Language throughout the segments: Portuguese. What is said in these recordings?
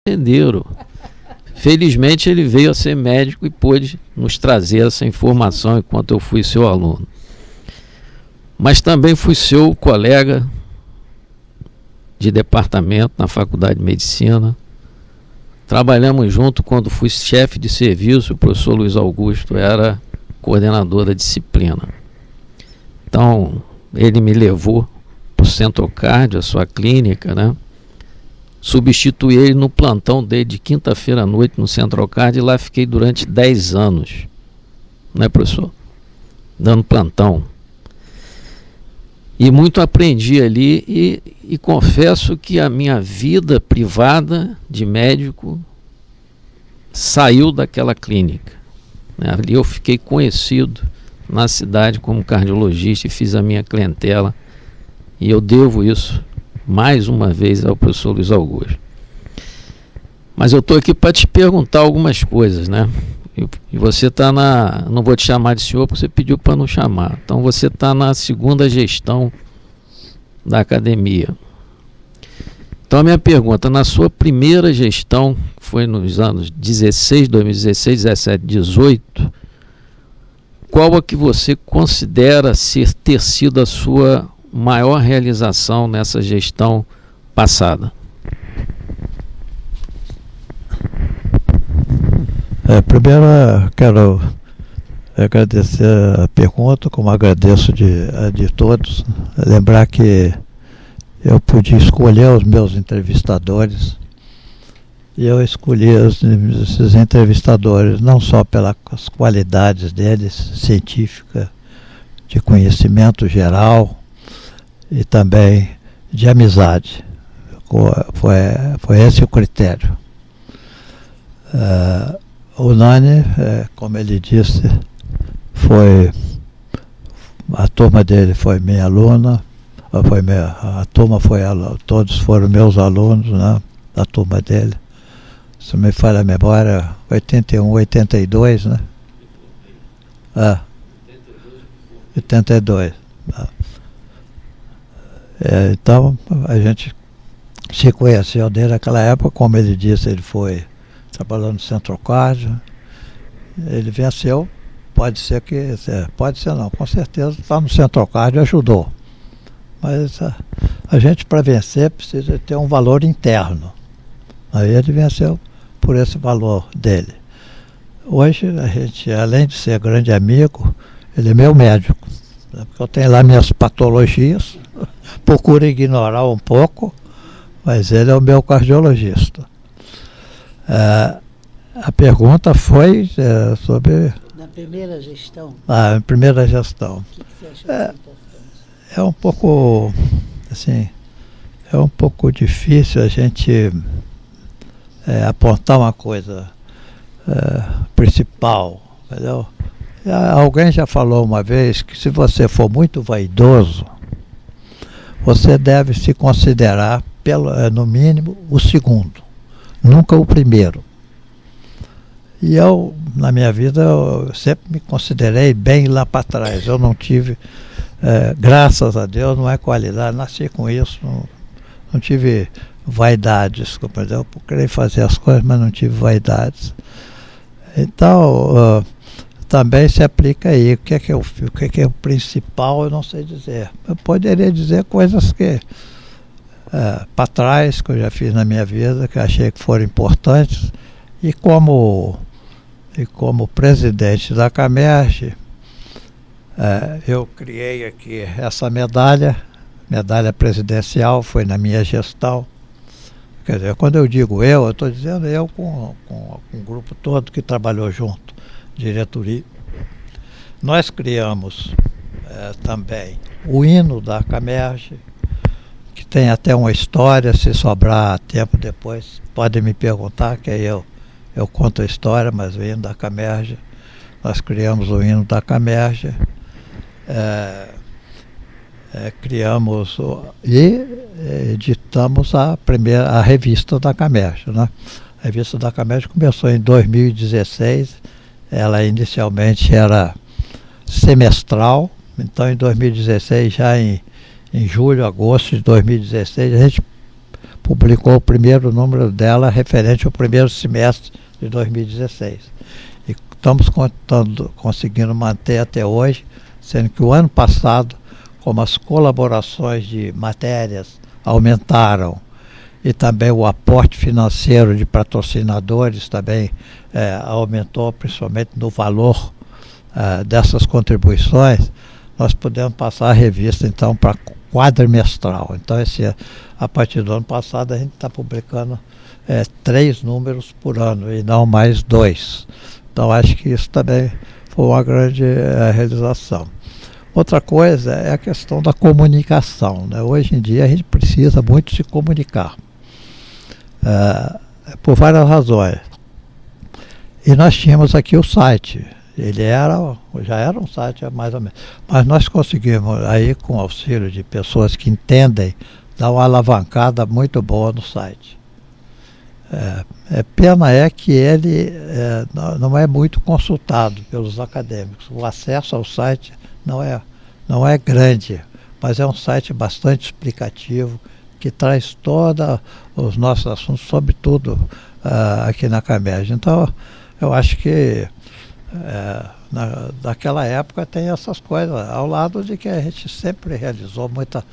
entenderam. Felizmente ele veio a ser médico e pôde nos trazer essa informação enquanto eu fui seu aluno. Mas também fui seu colega de departamento na Faculdade de Medicina. Trabalhamos junto quando fui chefe de serviço, o professor Luiz Augusto era coordenador da disciplina. Então, ele me levou para o Centrocardio, a sua clínica, né? Substituí ele no plantão dele de quinta-feira à noite no Centrocardio e lá fiquei durante 10 anos, né, professor? Dando plantão. E muito aprendi ali e confesso que a minha vida privada de médico saiu daquela clínica, né? Ali eu fiquei conhecido na cidade como cardiologista e fiz a minha clientela e eu devo isso mais uma vez ao professor Luiz Augusto. Mas eu estou aqui para te perguntar algumas coisas, né? E você está não vou te chamar de senhor porque você pediu para não chamar. Então você está na segunda gestão da academia. Então a minha pergunta, na sua primeira gestão, foi nos anos 2016, 17, 18, qual a que você considera ter sido a sua maior realização nessa gestão passada? Primeiro, quero agradecer a pergunta, como agradeço de todos. Lembrar que eu pude escolher os meus entrevistadores e eu escolhi esses entrevistadores não só pelas qualidades deles, científica, de conhecimento geral, e também de amizade. Foi esse o critério. O Nani, como ele disse, a turma dele foi minha aluna, todos foram meus alunos, né, da turma dele. Se me falha a memória, 81, 82, né? 82. Então, a gente se conheceu desde aquela época, como ele disse, ele foi trabalhando no Centrocardio, ele venceu, pode ser não, com certeza está no Centrocardio, ajudou. Mas a gente, para vencer, precisa ter um valor interno. Aí ele venceu por esse valor dele. Hoje, a gente, além de ser grande amigo, ele é meu médico, né? Porque eu tenho lá minhas patologias, procuro ignorar um pouco, mas ele é o meu cardiologista. A pergunta foi sobre... Na primeira gestão. Primeira gestão. O que você achou mais importante? É um pouco, assim, é um pouco difícil a gente apontar uma coisa principal, entendeu? Alguém já falou uma vez que se você for muito vaidoso, você deve se considerar, no mínimo, o segundo, nunca o primeiro. E eu, na minha vida, eu sempre me considerei bem lá para trás. Eu não tive, graças a Deus, não é qualidade, nasci com isso, não tive vaidades, eu procurei fazer as coisas, mas não tive vaidades. Então, também se aplica aí. O que é o principal, eu não sei dizer. Eu poderia dizer coisas que para trás, que eu já fiz na minha vida, que eu achei que foram importantes, e como presidente da CAMERG, eu criei aqui essa medalha presidencial, foi na minha gestão. Quer dizer, quando eu digo eu estou dizendo eu com um grupo todo que trabalhou junto, diretoria. Nós criamos também o hino da CAMERG, que tem até uma história, se sobrar tempo depois, podem me perguntar, que aí eu conto a história, mas o hino da CAMERG, nós criamos o hino da CAMERG, criamos e editamos a revista da CAMERG, né? A revista da CAMERG começou em 2016, ela inicialmente era semestral, então em 2016, já em julho, agosto de 2016, a gente publicou o primeiro número dela referente ao primeiro semestre de 2016. E estamos conseguindo manter até hoje, sendo que o ano passado, como as colaborações de matérias aumentaram e também o aporte financeiro de patrocinadores também aumentou, principalmente no valor dessas contribuições, nós podemos passar a revista então para quadrimestral. Então a partir do ano passado a gente está publicando 3 números por ano e não mais 2. Então acho que isso também foi uma grande realização. Outra coisa é a questão da comunicação, né? Hoje em dia a gente precisa muito se comunicar, por várias razões. E nós tínhamos aqui o site, ele já era um site mais ou menos, mas nós conseguimos aí, com o auxílio de pessoas que entendem, dar uma alavancada muito boa no site. Pena é que ele não é muito consultado pelos acadêmicos. O acesso ao site não é grande, mas é um site bastante explicativo, que traz todos os nossos assuntos, sobretudo aqui na CAMERJ. Então, eu acho que daquela época tem essas coisas, ao lado de que a gente sempre realizou muita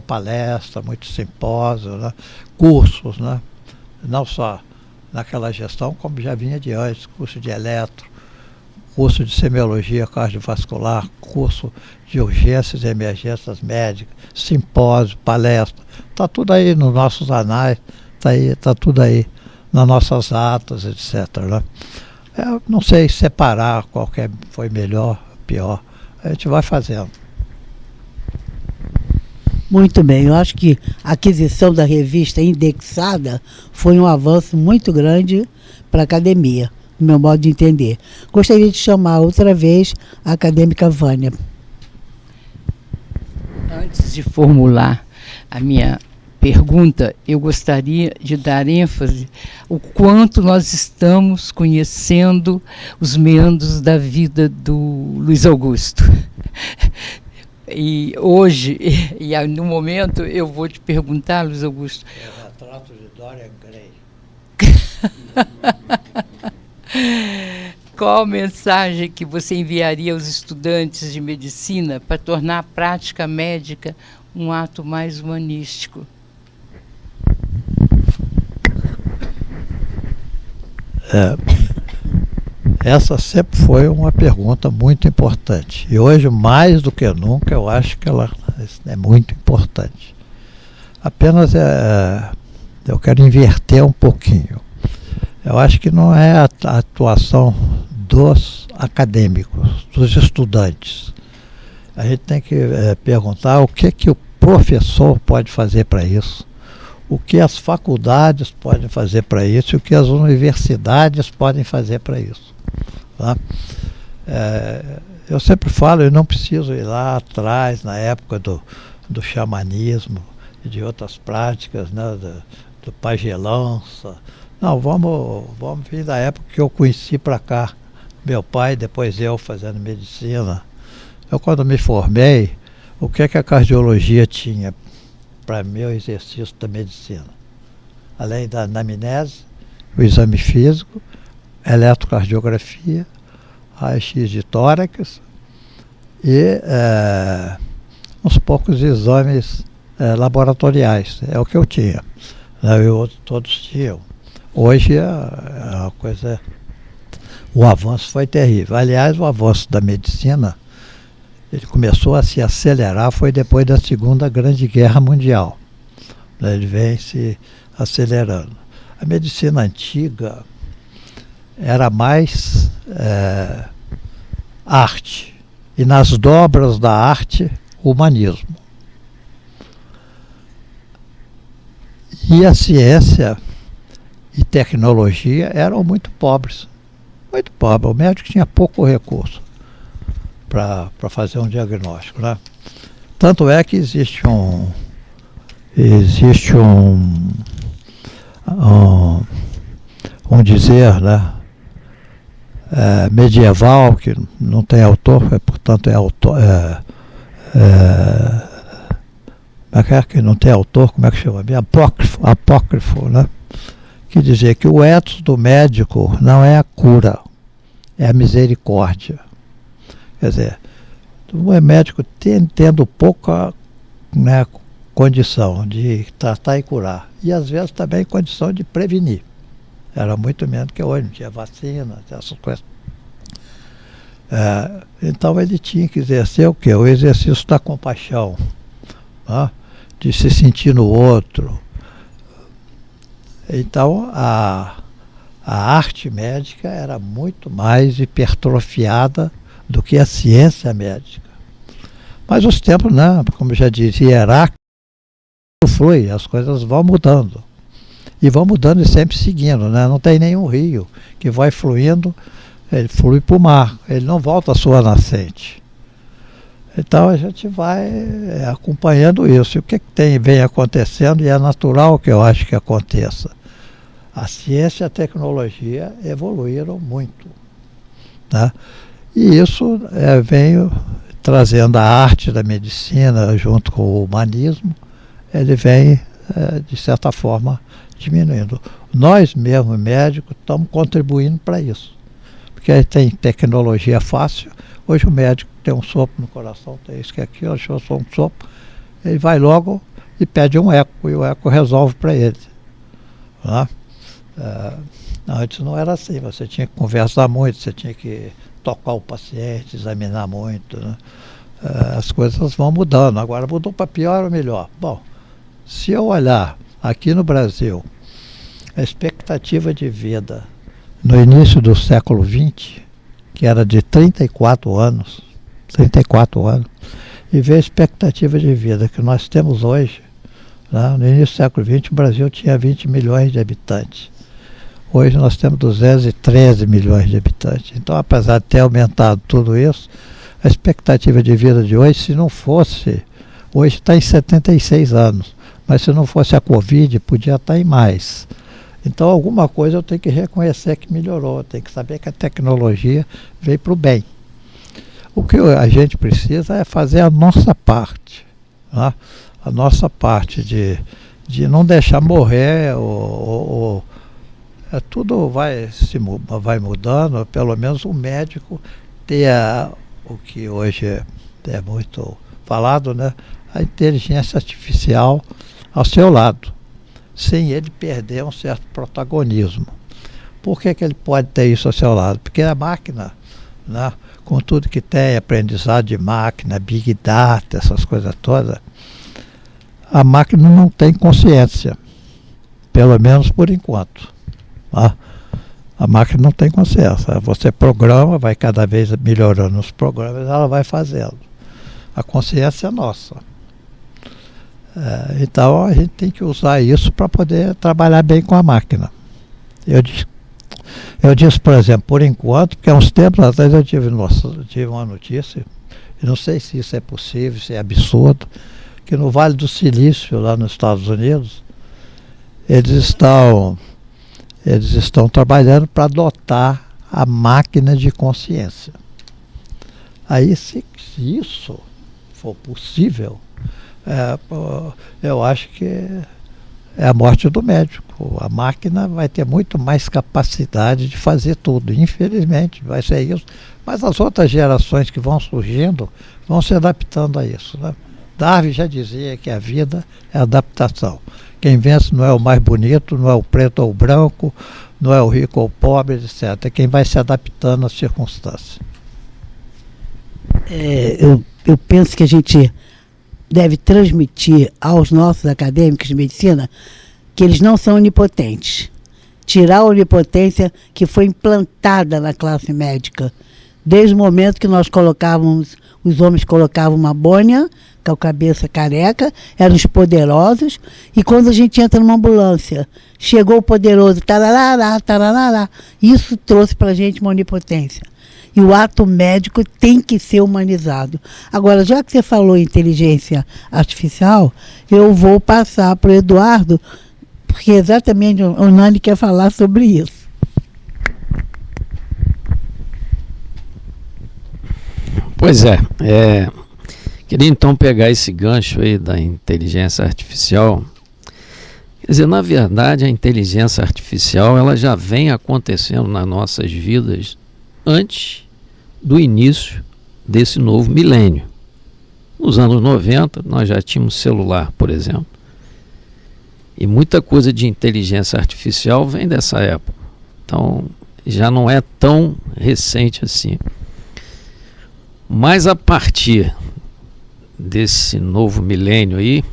palestra, muito simpósio, né? Cursos, né? Não só naquela gestão, como já vinha de antes, curso de eletro, curso de semiologia cardiovascular, curso de urgências e emergências médicas, simpósio, palestra, está tudo aí nos nossos anais, está tudo aí nas nossas atas, etc. Né? Eu não sei separar qual que foi melhor, pior, a gente vai fazendo. Muito bem, eu acho que a aquisição da revista indexada foi um avanço muito grande para a academia, no meu modo de entender. Gostaria de chamar outra vez a acadêmica Vânia. Antes de formular a minha pergunta, eu gostaria de dar ênfase o quanto nós estamos conhecendo os meandros da vida do Luiz Augusto. E hoje, no momento, eu vou te perguntar, Luiz Augusto. É o retrato de Dorian Gray. Qual mensagem que você enviaria aos estudantes de medicina para tornar a prática médica um ato mais humanístico? Essa sempre foi uma pergunta muito importante. E hoje, mais do que nunca, eu acho que ela é muito importante. Apenas eu quero inverter um pouquinho. Eu acho que não é a atuação dos acadêmicos, dos estudantes. A gente tem que perguntar o que o professor pode fazer para isso, o que as faculdades podem fazer para isso e o que as universidades podem fazer para isso. Tá? Eu sempre falo, eu não preciso ir lá atrás, na época do xamanismo e de outras práticas, né, do pagelança. Não, vamos vir da época que eu conheci para cá. Meu pai, depois eu fazendo medicina. Eu, quando me formei, o que a cardiologia tinha para meu exercício da medicina? Além da anamnese, o exame físico, eletrocardiografia, raio-x de tórax e uns poucos exames laboratoriais. É o que eu tinha. Todos tinham. Hoje a coisa, o avanço foi terrível. Aliás, o avanço da medicina, ele começou a se acelerar, foi depois da Segunda Grande Guerra Mundial. Ele vem se acelerando. A medicina antiga era mais arte, e nas dobras da arte, humanismo. E a ciência e tecnologia eram muito pobres. Muito pobres. O médico tinha pouco recurso para fazer um diagnóstico, né? Tanto é que existe um dizer, né, medieval, que não tem autor, portanto que não tem autor, como é que chama? Apócrifo, né? Que dizia que o ethos do médico não é a cura, é a misericórdia. Quer dizer, o médico tendo pouca, né, condição de tratar e curar, e às vezes também condição de prevenir. Era muito menos que hoje, não tinha vacina, essas coisas. Então ele tinha que exercer o quê? O exercício da compaixão, né? De se sentir no outro. Então a arte médica era muito mais hipertrofiada do que a ciência médica. Mas os tempos, né, como já dizia Heráclito, flui, as coisas vão mudando. E vão mudando e sempre seguindo, né? Não tem nenhum rio que vai fluindo, ele flui para o mar, ele não volta à sua nascente. Então a gente vai acompanhando isso. E o que vem acontecendo, e é natural que eu acho que aconteça. A ciência e a tecnologia evoluíram muito, tá? E isso vem trazendo a arte da medicina junto com o humanismo, ele vem, de certa forma, diminuindo. Nós mesmos, médicos, estamos contribuindo para isso. Porque aí tem tecnologia fácil. Hoje o médico tem um sopro no coração, tem isso que aquilo, achou só um sopro, ele vai logo e pede um eco, e o eco resolve para ele. Tá? Antes não era assim, você tinha que conversar muito, você tinha que tocar o paciente, examinar muito, né? As coisas vão mudando. Agora mudou para pior ou melhor? Bom, se eu olhar aqui no Brasil, a expectativa de vida no início do século XX, que era de 34 anos, e ver a expectativa de vida que nós temos hoje, né? No início do século XX, o Brasil tinha 20 milhões de habitantes. Hoje nós temos 213 milhões de habitantes. Então, apesar de ter aumentado tudo isso, a expectativa de vida de hoje, se não fosse, hoje está em 76 anos, mas se não fosse a Covid, podia estar em mais. Então, alguma coisa eu tenho que reconhecer que melhorou, eu tenho que saber que a tecnologia veio para o bem. O que a gente precisa é fazer a nossa parte, né? A nossa parte de não deixar morrer, tudo vai mudando, pelo menos o médico ter o que hoje é muito falado, né? A inteligência artificial ao seu lado, sem ele perder um certo protagonismo. Por que ele pode ter isso ao seu lado? Porque a máquina, né, com tudo que tem, aprendizado de máquina, big data, essas coisas todas, a máquina não tem consciência, pelo menos por enquanto. Tá? A máquina não tem consciência. Você programa, vai cada vez melhorando os programas, ela vai fazendo. A consciência é nossa. Então a gente tem que usar isso para poder trabalhar bem com a máquina. Eu disse, por exemplo, por enquanto, porque há uns tempos atrás eu tive uma notícia, e não sei se isso é possível, se é absurdo, que no Vale do Silício, lá nos Estados Unidos, eles estão trabalhando para adotar a máquina de consciência. Aí, se isso for possível, eu acho que é a morte do médico. A máquina vai ter muito mais capacidade de fazer tudo. Infelizmente, vai ser isso. Mas as outras gerações que vão surgindo vão se adaptando a isso, né? Darwin já dizia que a vida é adaptação. Quem vence não é o mais bonito, não é o preto ou o branco, não é o rico ou o pobre, etc. É quem vai se adaptando às circunstâncias. Eu penso que a gente deve transmitir aos nossos acadêmicos de medicina que eles não são onipotentes. Tirar a onipotência que foi implantada na classe médica. Desde o momento que nós colocávamos, os homens colocavam uma bônia, com a cabeça careca, eram os poderosos, e quando a gente entra numa ambulância, chegou o poderoso, tarará, tarará, isso trouxe para a gente uma onipotência. E o ato médico tem que ser humanizado. Agora, já que você falou em inteligência artificial, eu vou passar para o Eduardo, porque exatamente o Nani quer falar sobre isso. Pois Queria então pegar esse gancho aí da inteligência artificial. Quer dizer, na verdade, a inteligência artificial ela já vem acontecendo nas nossas vidas antes do início desse novo milênio. Nos anos 90, nós já tínhamos celular, por exemplo. E muita coisa de inteligência artificial vem dessa época. Então, já não é tão recente assim. Mas a partir desse novo milênio aí,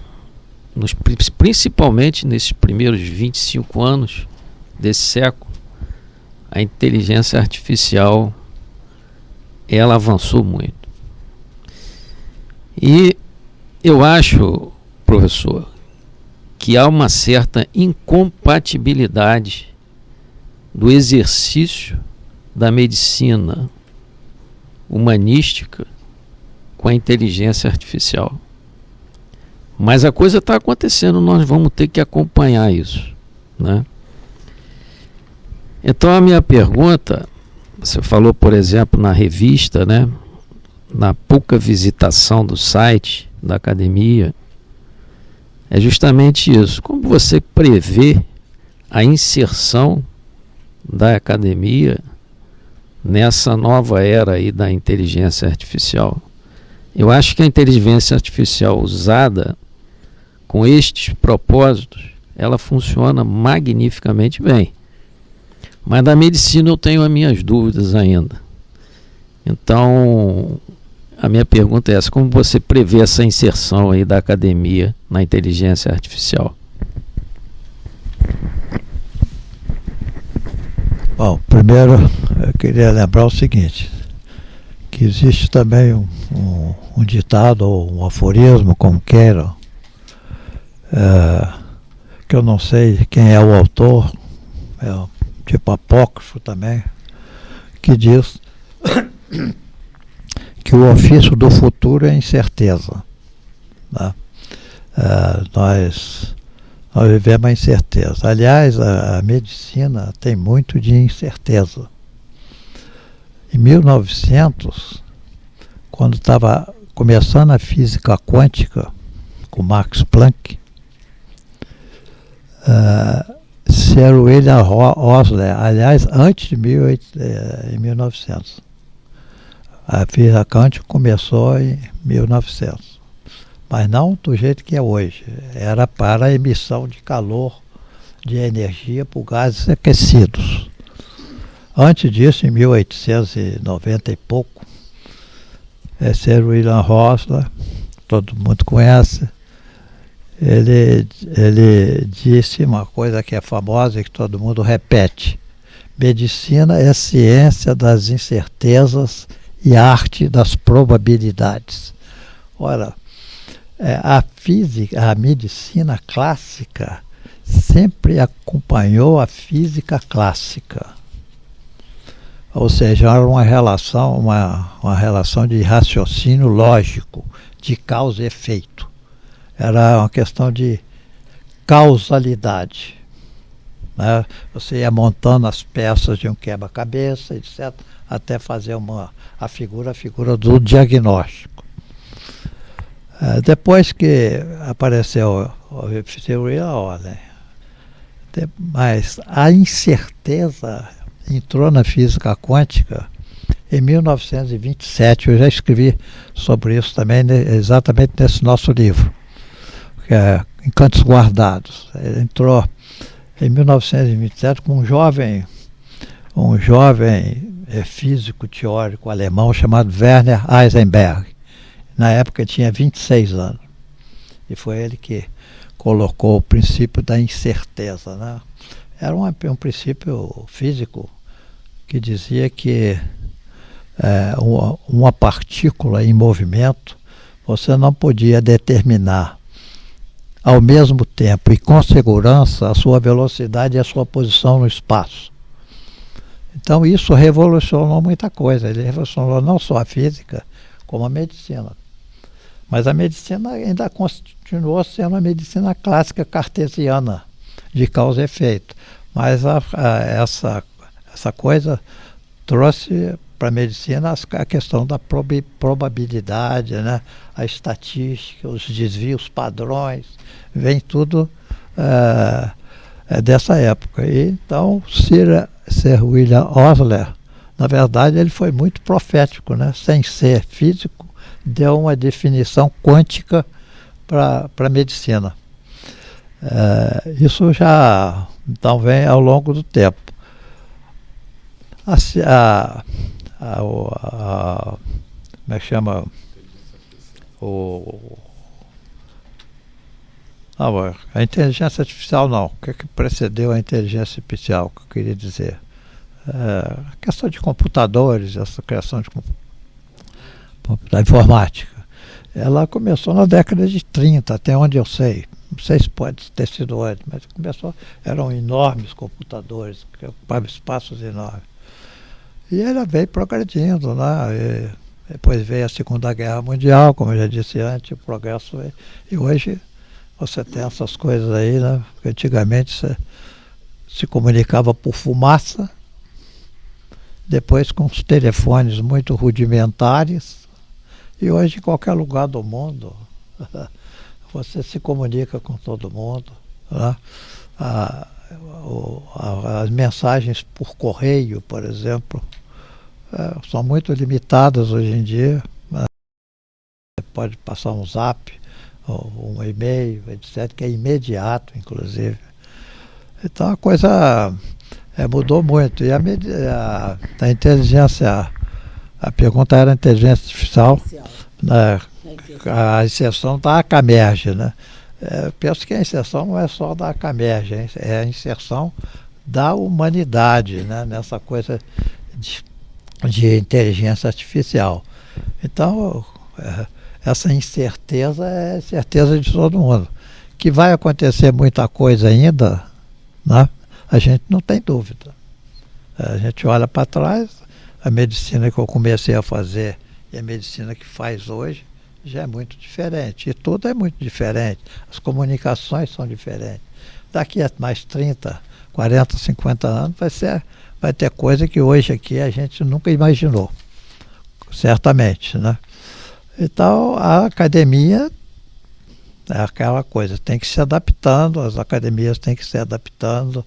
principalmente nesses primeiros 25 anos desse século, a inteligência artificial ela avançou muito. E eu acho, professor, que há uma certa incompatibilidade do exercício da medicina humanística com a inteligência artificial. Mas a coisa está acontecendo, nós vamos ter que acompanhar isso, né? Então a minha pergunta, você falou, por exemplo, na revista, né, na pouca visitação do site da academia, é justamente isso. Como você prevê a inserção da academia nessa nova era aí da inteligência artificial? Eu acho que a inteligência artificial usada com estes propósitos, ela funciona magnificamente bem. Mas da medicina eu tenho as minhas dúvidas ainda. Então, a minha pergunta é essa: como você prevê essa inserção aí da academia na inteligência artificial? Bom, primeiro eu queria lembrar o seguinte, que existe também um ditado ou um aforismo, como queiram, que eu não sei quem é o autor, é tipo apócrifo também, que diz que o ofício do futuro é incerteza, né? Nós vivemos a incerteza. Aliás, a medicina tem muito de incerteza. Em 1900, quando estava começando a física quântica com Max Planck, Sir William Osler, aliás, antes de 1900. A física quântica começou em 1900, mas não do jeito que é hoje. Era para a emissão de calor, de energia por gases aquecidos. Antes disso, em 1890 e pouco, Sir William Osler, todo mundo conhece, ele disse uma coisa que é famosa e que todo mundo repete: medicina é ciência das incertezas e arte das probabilidades. Ora, a física, a medicina clássica sempre acompanhou a física clássica. Ou seja, era uma relação de raciocínio lógico, de causa e efeito. Era uma questão de causalidade, né? Você ia montando as peças de um quebra-cabeça, etc., até fazer a figura do diagnóstico. Depois que apareceu a teoria, olha, mas a incerteza entrou na física quântica em 1927. Eu já escrevi sobre isso também, exatamente nesse nosso livro, que é Encantos Guardados. Ele entrou em 1927 com um jovem físico teórico alemão chamado Werner Heisenberg. Na época ele tinha 26 anos. E foi ele que colocou o princípio da incerteza, né? Era um princípio físico que dizia que uma partícula em movimento você não podia determinar ao mesmo tempo e com segurança a sua velocidade e a sua posição no espaço. Então isso revolucionou muita coisa. Ele revolucionou não só a física, como a medicina. Mas a medicina ainda continuou sendo a medicina clássica cartesiana, de causa e efeito. Mas essa coisa trouxe a medicina a questão da probabilidade, né? A estatística, os desvios padrões, vem tudo dessa época. E, então, Sir William Osler, na verdade, ele foi muito profético, né? Sem ser físico, deu uma definição quântica para a medicina. Isso já então vem ao longo do tempo. Como é que chama? A inteligência artificial não. O que precedeu a inteligência artificial, que eu queria dizer? A questão de computadores, essa criação da informática. Ela começou na década de 30, até onde eu sei. Não sei se pode ter sido antes, mas começou, eram enormes computadores, que ocupavam espaços enormes. E ela veio progredindo, né? E depois veio a Segunda Guerra Mundial, como eu já disse antes, o progresso veio. E hoje você tem essas coisas aí, né? Porque antigamente você se comunicava por fumaça, depois com os telefones muito rudimentares, e hoje em qualquer lugar do mundo você se comunica com todo mundo, né? As mensagens por correio, por exemplo, são muito limitadas hoje em dia. Você pode passar um zap, ou um e-mail, etc., que é imediato, inclusive. Então a coisa mudou muito. E a inteligência, a pergunta era a inteligência artificial, né? A inserção da Camerge, né? Penso que a inserção não é só da Camerge, é a inserção da humanidade, né? Nessa coisa de inteligência artificial. Então, essa incerteza é certeza de todo mundo. Que vai acontecer muita coisa ainda, né? A gente não tem dúvida. A gente olha para trás, a medicina que eu comecei a fazer e a medicina que faz hoje já é muito diferente. E tudo é muito diferente. As comunicações são diferentes. Daqui a mais 30, 40, 50 anos vai ter coisa que hoje aqui a gente nunca imaginou. Certamente, né? Então a academia é aquela coisa, tem que se adaptando, as academias têm que se adaptando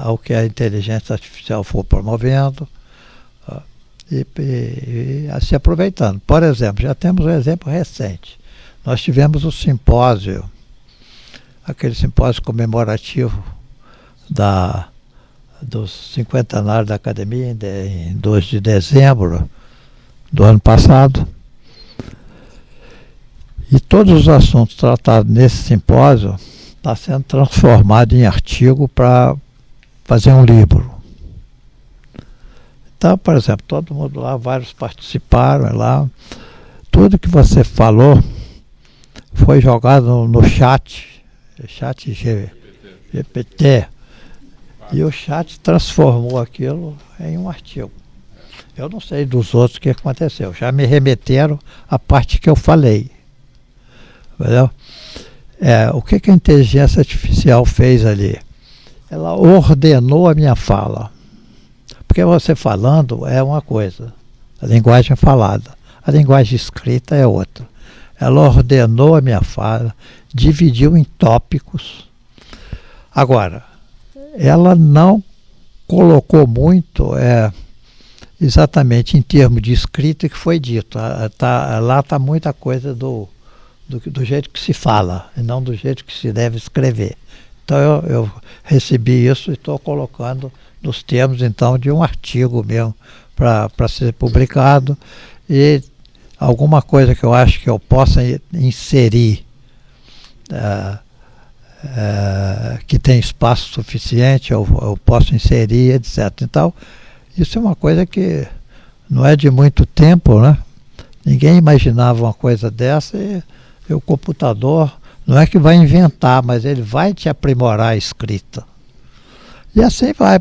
ao que a inteligência artificial for promovendo. E se aproveitando. Por exemplo, já temos um exemplo recente. Nós tivemos o simpósio, aquele simpósio comemorativo do 50º da academia, em 2 de dezembro do ano passado. E todos os assuntos tratados nesse simpósio estão sendo transformados em artigo para fazer um livro. Então, por exemplo, todo mundo lá, vários participaram lá. Tudo que você falou foi jogado no chat GPT. E o chat transformou aquilo em um artigo. Eu não sei dos outros o que aconteceu. Já me remeteram à parte que eu falei. Entendeu? O que a inteligência artificial fez ali? Ela ordenou a minha fala. Porque você falando é uma coisa, a linguagem falada. A linguagem escrita é outra. Ela ordenou a minha fala, dividiu em tópicos. Agora, ela não colocou muito exatamente em termos de escrita que foi dito. Lá está muita coisa do jeito que se fala, e não do jeito que se deve escrever. Então eu recebi isso e estou colocando nos termos, então, de um artigo mesmo para ser publicado, e alguma coisa que eu acho que eu possa inserir, que tem espaço suficiente, eu posso inserir, etc. Então, isso é uma coisa que não é de muito tempo, né? Ninguém imaginava uma coisa dessa, e o computador não é que vai inventar, mas ele vai te aprimorar a escrita. E assim vai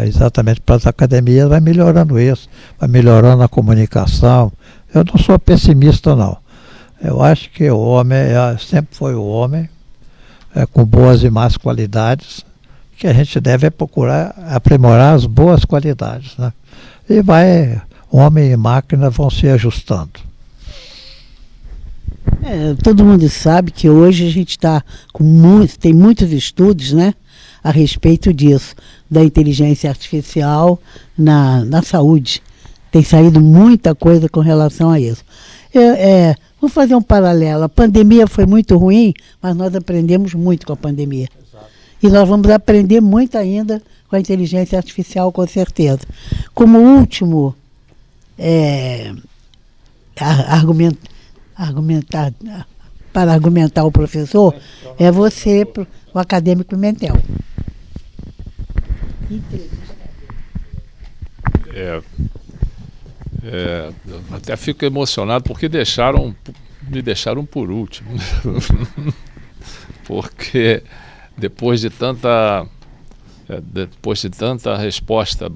exatamente para as academias, vai melhorando isso, vai melhorando a comunicação. Eu não sou pessimista, não. Eu acho que o homem sempre foi o homem, com boas e más qualidades, que a gente deve procurar aprimorar as boas qualidades, né? E homem e máquina vão se ajustando. Todo mundo sabe que hoje a gente está tem muitos estudos, né, a respeito disso, da inteligência artificial na saúde. Tem saído muita coisa com relação a isso. Vou fazer um paralelo. A pandemia foi muito ruim, mas nós aprendemos muito com a pandemia. Exato. E nós vamos aprender muito ainda com a inteligência artificial, com certeza. Como último para argumentar o professor, é você, o acadêmico Pimentel. Até fico emocionado porque me deixaram por último. Porque depois de tanta resposta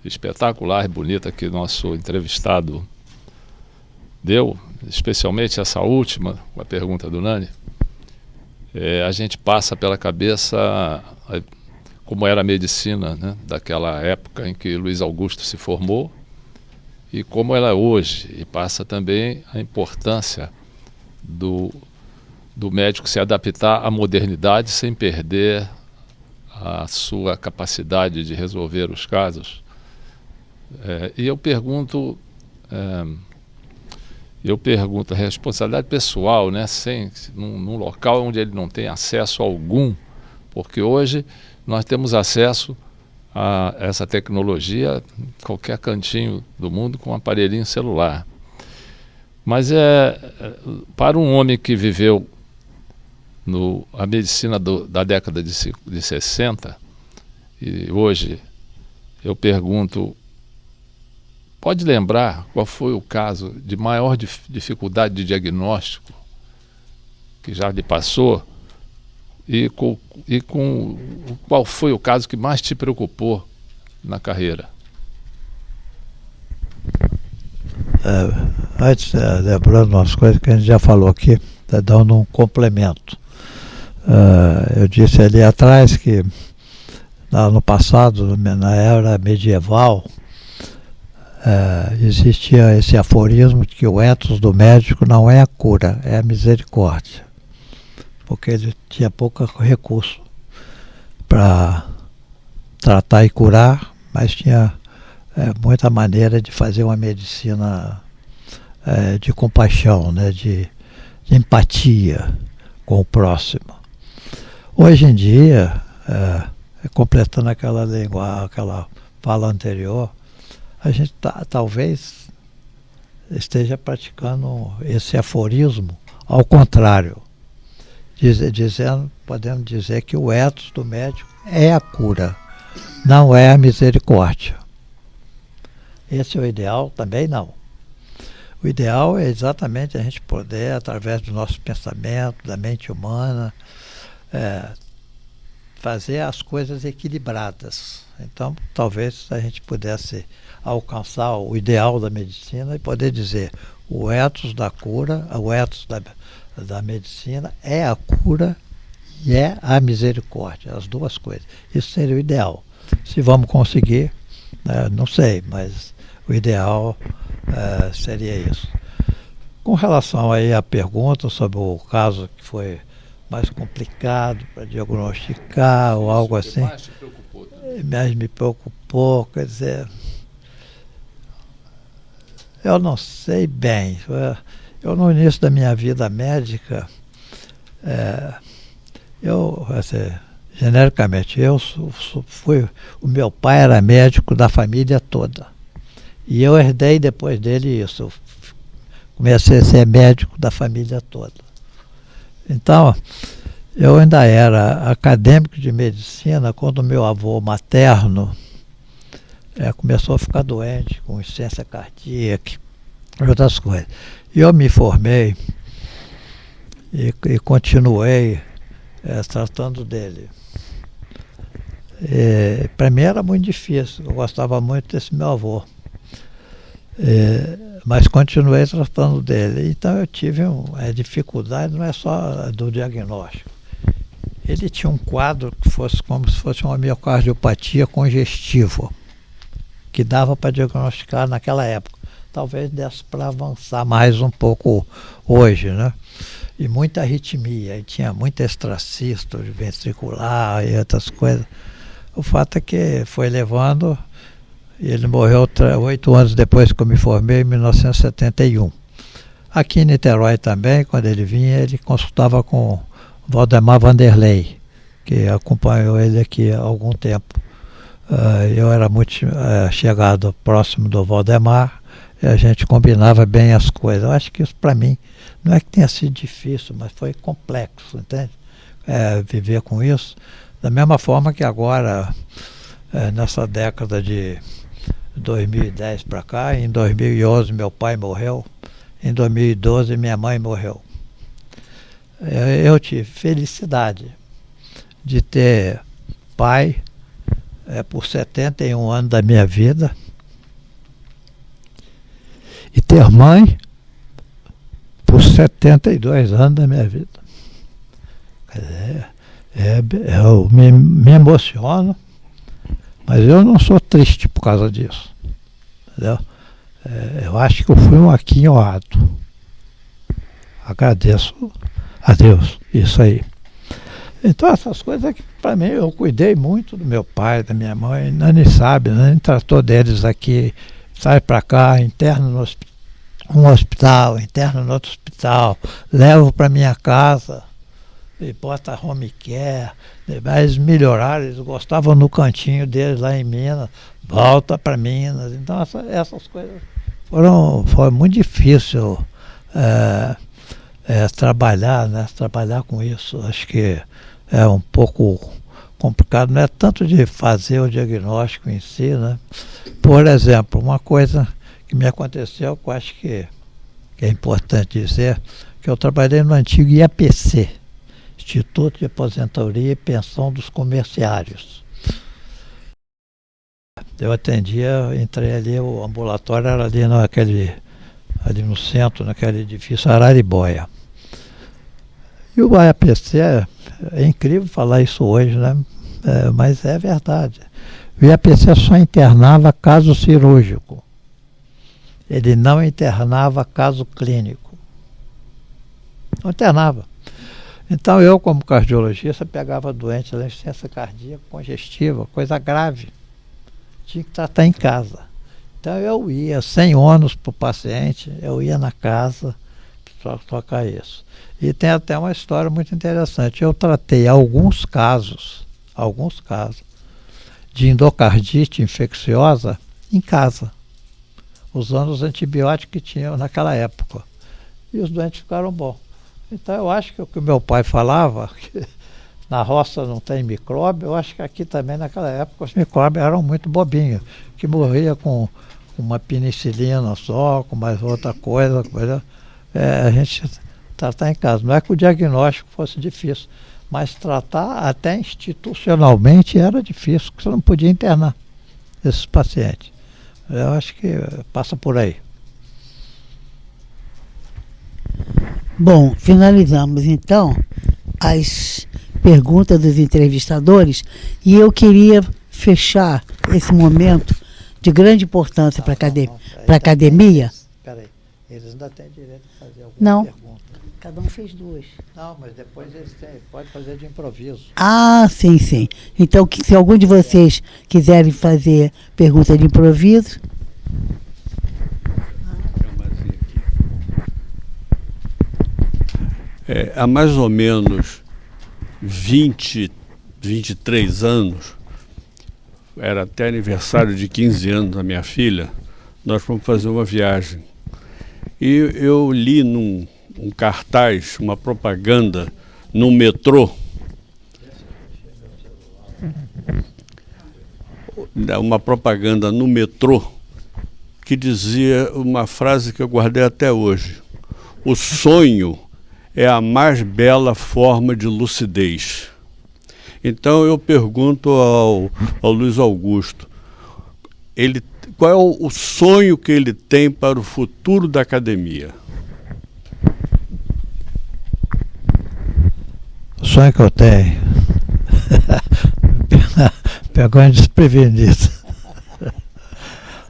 espetacular e bonita que nosso entrevistado deu, especialmente essa última, a pergunta do Nani, a gente passa pela cabeça como era a medicina, né, daquela época em que Luiz Augusto se formou e como ela é hoje, e passa também a importância do médico se adaptar à modernidade sem perder a sua capacidade de resolver os casos. E eu pergunto a responsabilidade pessoal, né, num local onde ele não tem acesso algum, porque hoje nós temos acesso a essa tecnologia em qualquer cantinho do mundo com um aparelhinho celular. Mas para um homem que viveu a medicina da década de 60, e hoje eu pergunto, pode lembrar qual foi o caso de maior dificuldade de diagnóstico que já lhe passou? E qual foi o caso que mais te preocupou na carreira? Antes, lembrando umas coisas que a gente já falou aqui, dando um complemento. Eu disse ali atrás que no passado, na era medieval, existia esse aforismo de que o ethos do médico não é a cura, é a misericórdia. Porque ele tinha pouco recurso para tratar e curar, mas tinha muita maneira de fazer uma medicina de compaixão, né, de empatia com o próximo. Hoje em dia, completando aquela fala anterior, a gente talvez esteja praticando esse aforismo ao contrário. Podemos dizer que o ethos do médico é a cura, não é a misericórdia. Esse é o ideal? Também não. O ideal é exatamente a gente poder, através do nosso pensamento, da mente humana, fazer as coisas equilibradas. Então, talvez a gente pudesse alcançar o ideal da medicina e poder dizer o ethos da cura, o ethos da medicina é a cura e é a misericórdia, as duas coisas. Isso seria o ideal. Se vamos conseguir, não sei, mas o ideal seria isso. Com relação aí à pergunta sobre o caso que foi mais complicado para diagnosticar ou algo assim, mais te preocupou, mais me preocupou, quer dizer, eu não sei bem. Eu, no início da minha vida médica, genericamente, o meu pai era médico da família toda. E eu herdei depois dele isso. Eu comecei a ser médico da família toda. Então, eu ainda era acadêmico de medicina quando meu avô materno começou a ficar doente com insuficiência cardíaca e outras coisas. E eu me formei e continuei tratando dele. Para mim era muito difícil, eu gostava muito desse meu avô. Mas continuei tratando dele. Então eu tive dificuldade, não é só do diagnóstico. Ele tinha um quadro que fosse como se fosse uma miocardiopatia congestiva, que dava para diagnosticar naquela época. Talvez desse para avançar mais um pouco hoje, né? E muita arritmia, e tinha muita extracístole ventricular e outras coisas. O fato é que foi levando, e ele morreu 8 anos depois que eu me formei, em 1971. Aqui em Niterói também, quando ele vinha, ele consultava com Valdemar Vanderlei, que acompanhou ele aqui há algum tempo. Eu era muito chegado próximo do Valdemar, e a gente combinava bem as coisas. Eu acho que isso para mim não é que tenha sido difícil, mas foi complexo, entende? Viver com isso. Da mesma forma que agora, nessa década de 2010 para cá, em 2011 meu pai morreu, em 2012 minha mãe morreu. Eu tive felicidade de ter pai por 71 anos da minha vida e ter mãe por 72 anos da minha vida. Quer dizer, eu me emociono, mas eu não sou triste por causa disso. Entendeu? Eu acho que eu fui um aquinhoado. Agradeço a Deus, isso aí. Então essas coisas que para mim, eu cuidei muito do meu pai, da minha mãe, Nani sabe, Nani tratou deles aqui, sai para cá, interno no um hospital, interno no outro hospital, levo para minha casa e bota home care, eles melhoraram, eles gostavam no cantinho deles lá em Minas, volta para Minas. Então essas coisas foi muito difícil trabalhar, né? Trabalhar com isso. Acho que é um pouco complicado, não é tanto de fazer o diagnóstico em si, né? Por exemplo, uma coisa que me aconteceu, que eu acho que é importante dizer, que eu trabalhei no antigo IAPC, Instituto de Aposentadoria e Pensão dos Comerciários. Eu atendia, entrei ali, o ambulatório era ali no centro, naquele edifício Araribóia. E o IAPC, é incrível falar isso hoje, né? Mas é verdade. O IAPC só internava caso cirúrgico. Ele não internava caso clínico. Não internava. Então eu, como cardiologista, pegava doente da insuficiência cardíaca congestiva, coisa grave. Tinha que tratar em casa. Então eu ia, sem ônus para o paciente, eu ia na casa para tocar isso. E tem até uma história muito interessante. Eu tratei alguns casos de endocardite infecciosa em casa, usando os antibióticos que tinham naquela época. E os doentes ficaram bons. Então eu acho que o que o meu pai falava, que na roça não tem micróbio, eu acho que aqui também naquela época os micróbios eram muito bobinhos, que morria com uma penicilina só, com mais outra coisa. A gente tratar em casa. Não é que o diagnóstico fosse difícil, mas tratar até institucionalmente era difícil, porque você não podia internar esses pacientes. Eu acho que passa por aí. Bom, finalizamos então as perguntas dos entrevistadores e eu queria fechar esse momento de grande importância para a academia. Espera aí, eles ainda têm direito de fazer alguma Não. pergunta. Cada um fez duas. Não, mas depois eles pode fazer de improviso. Ah, sim, sim. Então, se algum de vocês quiserem fazer pergunta de improviso. Há mais ou menos 23 anos, era até aniversário de 15 anos da minha filha, nós fomos fazer uma viagem. E eu li num cartaz, uma propaganda no metrô, que dizia uma frase que eu guardei até hoje: o sonho é a mais bela forma de lucidez. Então eu pergunto ao Luiz Augusto, qual é o sonho que ele tem para o futuro da academia? O sonho que eu tenho Pegou em desprevenido.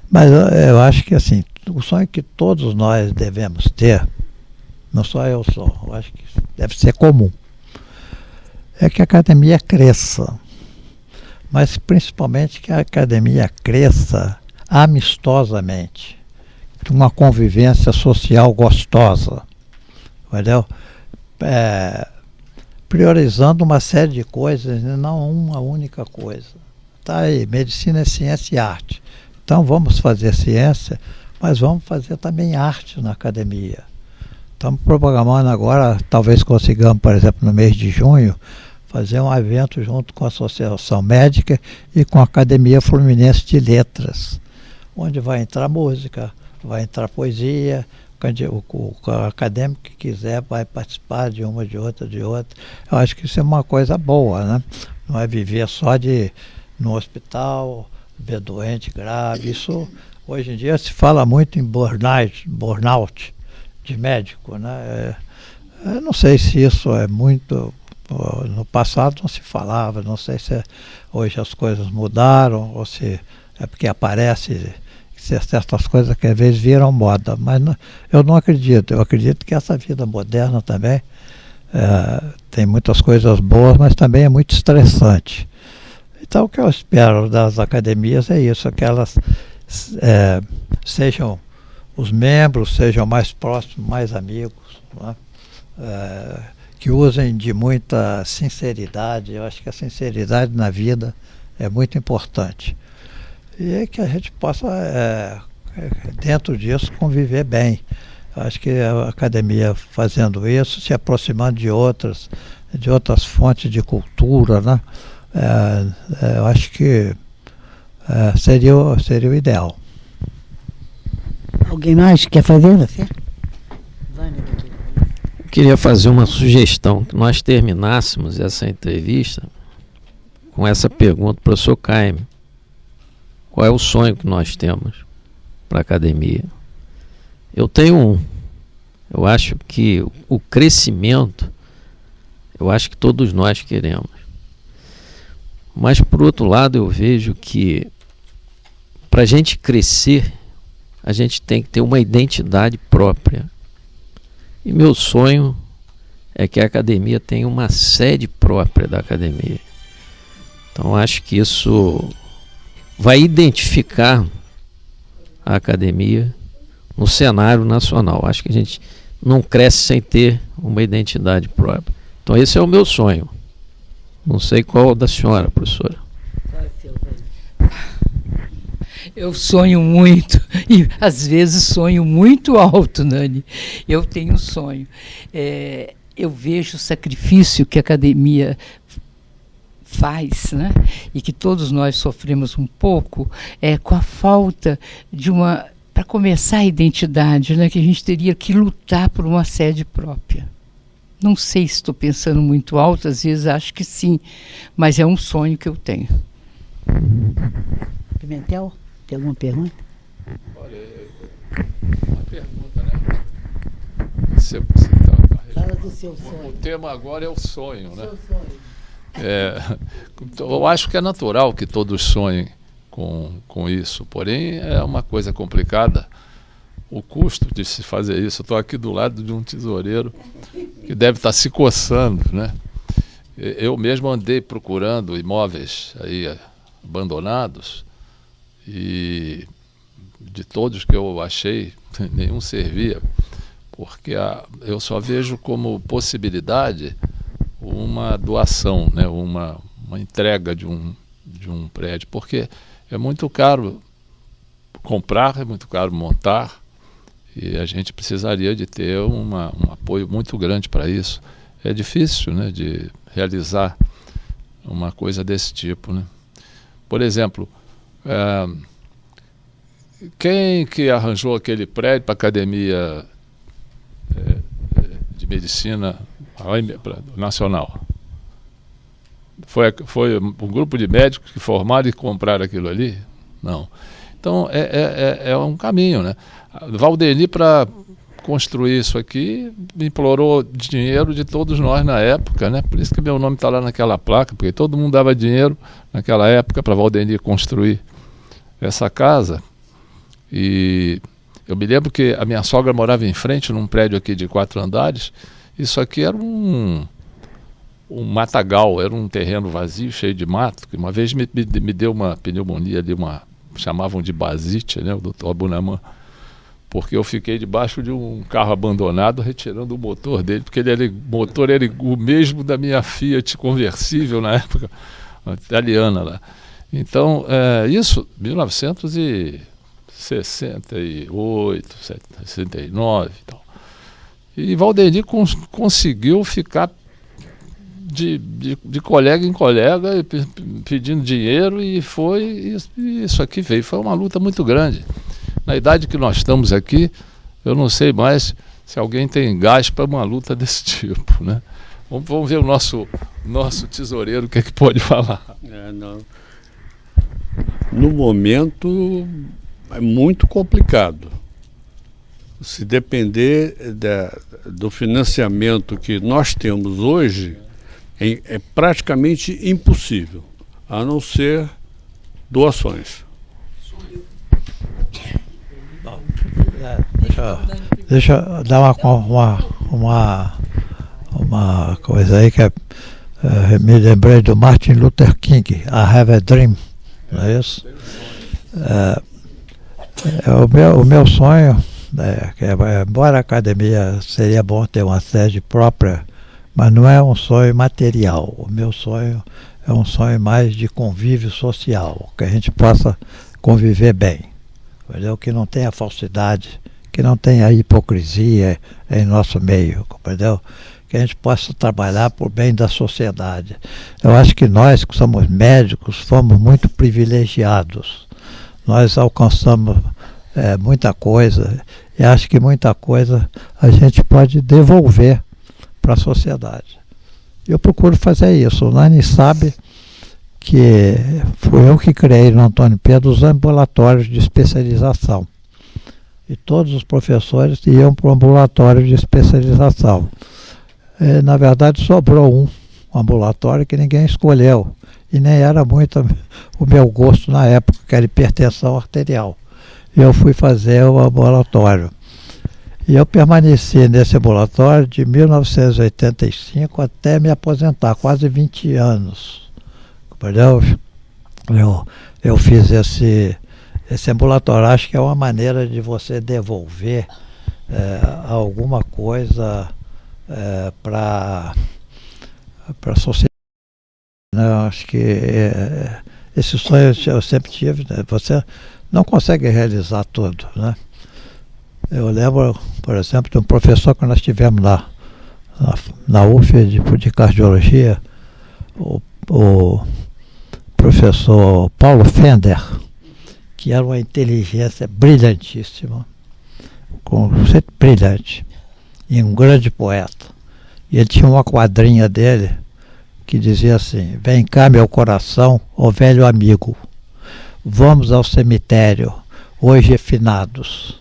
Mas eu acho que assim, o sonho que todos nós devemos ter, não só eu sou, eu acho que deve ser comum, é que a academia cresça. Mas principalmente que a academia cresça amistosamente, uma convivência social gostosa, entendeu? Priorizando uma série de coisas, não uma única coisa. Tá aí, medicina é ciência e arte. Então vamos fazer ciência, mas vamos fazer também arte na academia. Estamos programando agora, talvez consigamos, por exemplo, no mês de junho, fazer um evento junto com a Associação Médica e com a Academia Fluminense de Letras, onde vai entrar música, vai entrar poesia, o acadêmico que quiser vai participar de uma, de outra, de outra. Eu acho que isso é uma coisa boa, né? Não é viver só no hospital, ver doente grave. Isso, hoje em dia, se fala muito em burnout de médico, né? Eu não sei se isso é muito... No passado não se falava, não sei se hoje as coisas mudaram ou se é porque aparece certas coisas que às vezes viram moda, mas não, eu não acredito. Eu acredito que essa vida moderna também tem muitas coisas boas, mas também é muito estressante. Então o que eu espero das academias é isso, que elas sejam, os membros sejam mais próximos, mais amigos, né? Que usem de muita sinceridade. Eu acho que a sinceridade na vida é muito importante. E que a gente possa, dentro disso, conviver bem. Eu acho que a academia fazendo isso, se aproximando de outras fontes de cultura, né? Eu acho que seria o ideal. Alguém mais quer fazer você? Queria fazer uma sugestão, que nós terminássemos essa entrevista com essa pergunta, professor Caime: qual é o sonho que nós temos para a academia? Eu tenho um. Eu acho que o crescimento, eu acho que todos nós queremos. Mas, por outro lado, eu vejo que para a gente crescer, a gente tem que ter uma identidade própria. E meu sonho é que a academia tenha uma sede própria da academia. Então acho que isso vai identificar a academia no cenário nacional. Acho que a gente não cresce sem ter uma identidade própria. Então esse é o meu sonho. Não sei qual é da senhora, professora. Eu sonho muito, e às vezes sonho muito alto, Nani. Eu tenho um sonho. Eu vejo o sacrifício que a academia faz, né? E que todos nós sofremos um pouco, com a falta de uma... Para começar a identidade, né? Que a gente teria que lutar por uma sede própria. Não sei se estou pensando muito alto, às vezes acho que sim, mas é um sonho que eu tenho. Pimentel? Tem alguma pergunta? Olha, uma pergunta, né? Fala do seu sonho. O tema agora é o sonho, né? Seu sonho. Eu acho que é natural que todos sonhem com isso, porém é uma coisa complicada o custo de se fazer isso. Eu estou aqui do lado de um tesoureiro que deve estar se coçando, né? Eu mesmo andei procurando imóveis aí abandonados, e de todos que eu achei, nenhum servia, porque eu só vejo como possibilidade uma doação, né? uma entrega de um prédio, porque é muito caro comprar, é muito caro montar, e a gente precisaria de ter um apoio muito grande para isso. É difícil, né, de realizar uma coisa desse tipo, né? Por exemplo, quem que arranjou aquele prédio para a Academia de Medicina Nacional? Foi um grupo de médicos que formaram e compraram aquilo ali? Não. Então é um caminho, né? Valdeni, para construir isso aqui, implorou dinheiro de todos nós na época, né? Por isso que meu nome está lá naquela placa, porque todo mundo dava dinheiro naquela época para Valdenir construir essa casa. E eu me lembro que a minha sogra morava em frente, num prédio aqui de 4 andares. Isso aqui era um matagal, era um terreno vazio, cheio de mato, que uma vez me deu uma pneumonia ali, chamavam de basite, né, o doutor Abunaman, porque eu fiquei debaixo de um carro abandonado retirando o motor dele, porque o motor era o mesmo da minha Fiat conversível na época, italiana lá. Então, isso, 1968, 69 e tal. E Valdenir conseguiu ficar de colega em colega, pedindo dinheiro, e isso aqui veio. Foi uma luta muito grande. Na idade que nós estamos aqui, eu não sei mais se alguém tem gás para uma luta desse tipo, né? Vamos ver o nosso tesoureiro, o que é que pode falar. No momento, é muito complicado. Se depender do financiamento que nós temos hoje, é praticamente impossível, a não ser doações. Deixa eu dar uma coisa aí que me lembrei do Martin Luther King, I Have a Dream, não é isso? O meu sonho, embora a academia seria bom ter uma sede própria, mas não é um sonho material. O meu sonho é um sonho mais de convívio social, que a gente possa conviver bem, entendeu? Que não tenha falsidade, que não tenha hipocrisia em nosso meio, entendeu? Que a gente possa trabalhar por bem da sociedade. Eu acho que nós, que somos médicos, fomos muito privilegiados. Nós alcançamos muita coisa, e acho que muita coisa a gente pode devolver para a sociedade. Eu procuro fazer isso. O Nani sabe que foi eu que criei no Antônio Pedro os ambulatórios de especialização. E todos os professores iam para o ambulatório de especialização. Na verdade, sobrou um ambulatório que ninguém escolheu. E nem era muito o meu gosto na época, que era hipertensão arterial. Eu fui fazer o ambulatório. E eu permaneci nesse ambulatório de 1985 até me aposentar, quase 20 anos. Entendeu? Eu fiz esse ambulatório. Acho que é uma maneira de você devolver alguma coisa para a sociedade. Acho que esse sonho eu sempre tive, né? Você não consegue realizar tudo, né? Eu lembro, por exemplo, de um professor que nós tivemos na UF de cardiologia, o professor Paulo Fender, que era uma inteligência brilhantíssima, brilhante, e um grande poeta. E ele tinha uma quadrinha dele que dizia assim: vem cá, meu coração, ó velho amigo, vamos ao cemitério, hoje finados.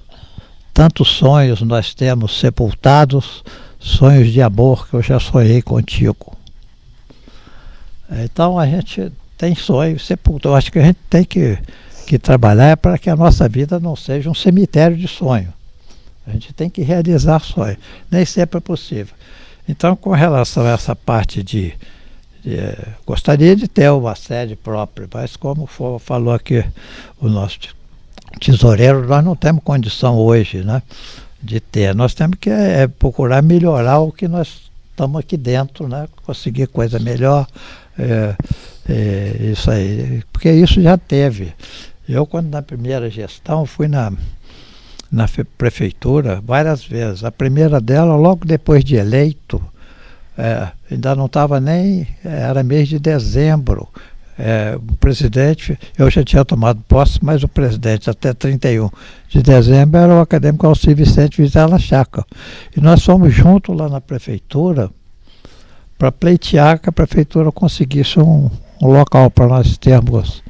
Tantos sonhos nós temos sepultados, sonhos de amor que eu já sonhei contigo. Então a gente tem sonhos sepultados. Eu acho que a gente tem que trabalhar para que a nossa vida não seja um cemitério de sonho. A gente tem que realizar sonhos. Nem sempre é possível. Então, com relação a essa parte gostaria de ter uma sede própria, mas como falou aqui o nosso tesoureiro, nós não temos condição hoje, né, de ter. Nós temos que procurar melhorar o que nós estamos aqui dentro, né, conseguir coisa melhor, isso aí, porque isso já teve. Eu, quando na primeira gestão, fui na prefeitura várias vezes. A primeira dela, logo depois de eleito, ainda não estava nem, era mês de dezembro. O presidente, eu já tinha tomado posse, mas o presidente até 31 de dezembro era o acadêmico Alcir Vicente Vizela Chaca. E nós fomos juntos lá na prefeitura para pleitear que a prefeitura conseguisse um local para nós termos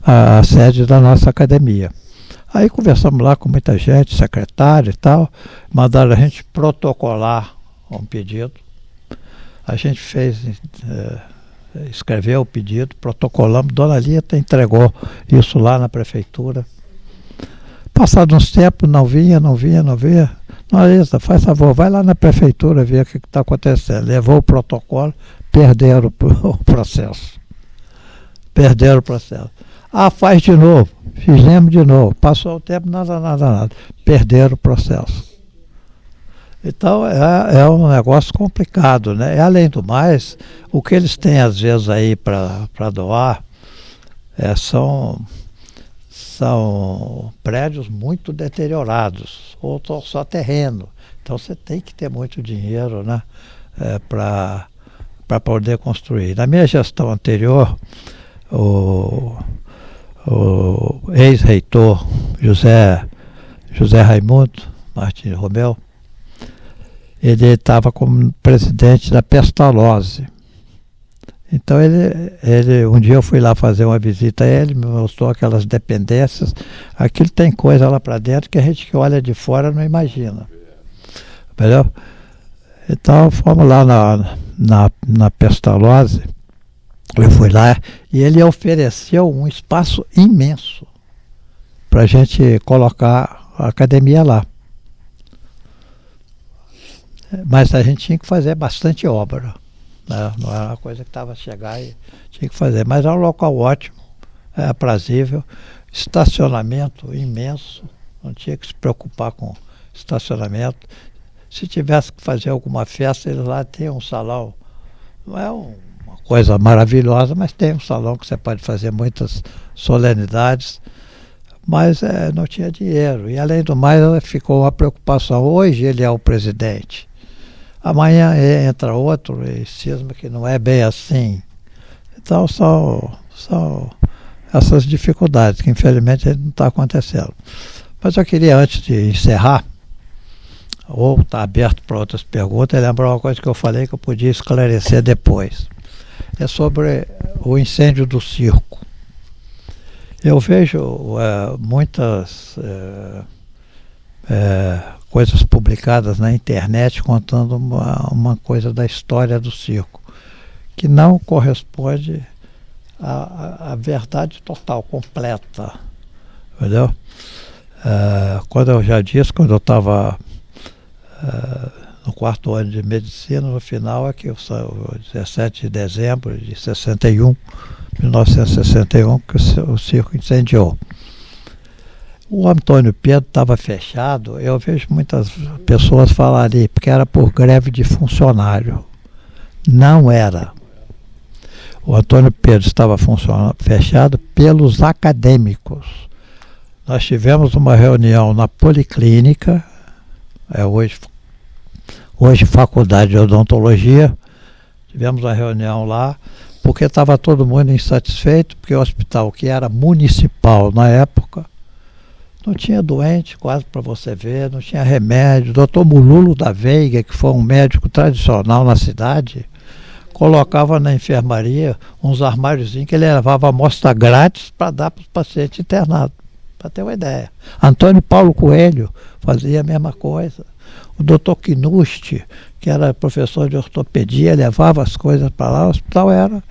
a sede da nossa academia. Aí conversamos lá com muita gente, secretário e tal, mandaram a gente protocolar um pedido. A gente fez, escreveu o pedido, protocolamos, Dona Lita entregou isso lá na prefeitura. Passado uns tempos, não vinha. Dona Lita, faz favor, vai lá na prefeitura ver o que está acontecendo. Levou o protocolo, perderam o processo. Ah, faz de novo. Fizemos de novo. Passou o tempo, nada. Perderam o processo. Então é um negócio complicado, né? E, além do mais, o que eles têm às vezes aí para doar são prédios muito deteriorados, ou só terreno. Então você tem que ter muito dinheiro, né? Para poder construir. Na minha gestão anterior, o ex-reitor José Raimundo Martins Romeu, ele estava como presidente da Pestalozzi. Então um dia eu fui lá fazer uma visita a ele, me mostrou aquelas dependências. Aquilo tem coisa lá para dentro que a gente que olha de fora não imagina. Entendeu? Então fomos lá na Pestalozzi. Eu fui lá e ele ofereceu um espaço imenso para a gente colocar a academia lá. Mas a gente tinha que fazer bastante obra, né? Não era uma coisa que estava a chegar e tinha que fazer. Mas é um local ótimo, aprazível, estacionamento imenso, não tinha que se preocupar com estacionamento. Se tivesse que fazer alguma festa, eles lá têm um salão, não é uma coisa maravilhosa, mas tem um salão que você pode fazer muitas solenidades, mas não tinha dinheiro. E além do mais, ficou uma preocupação. Hoje ele é o presidente. Amanhã entra outro e cisma que não é bem assim. Então são essas dificuldades que infelizmente não está acontecendo. Mas eu queria, antes de encerrar, ou estar aberto para outras perguntas, lembrar uma coisa que eu falei que eu podia esclarecer depois. É sobre o incêndio do circo. Eu vejo muitas coisas publicadas na internet contando uma coisa da história do circo, que não corresponde à verdade total, completa. Entendeu? Quando eu já disse, quando eu estava no 4º ano de medicina, no final, que o 17 de dezembro de 1961, que o circo incendiou. O Antônio Pedro estava fechado, eu vejo muitas pessoas falarem porque era por greve de funcionário. Não era. O Antônio Pedro estava fechado pelos acadêmicos. Nós tivemos uma reunião na Policlínica, hoje Faculdade de Odontologia, tivemos uma reunião lá, porque estava todo mundo insatisfeito, porque o hospital, que era municipal na época, não tinha doente quase para você ver, não tinha remédio. O Dr. Mululo da Veiga, que foi um médico tradicional na cidade, colocava na enfermaria uns armáriozinhos que ele levava amostra grátis para dar para os pacientes internados, para ter uma ideia. Antônio Paulo Coelho fazia a mesma coisa. O Dr. Knusti, que era professor de ortopedia, levava as coisas para lá. O hospital era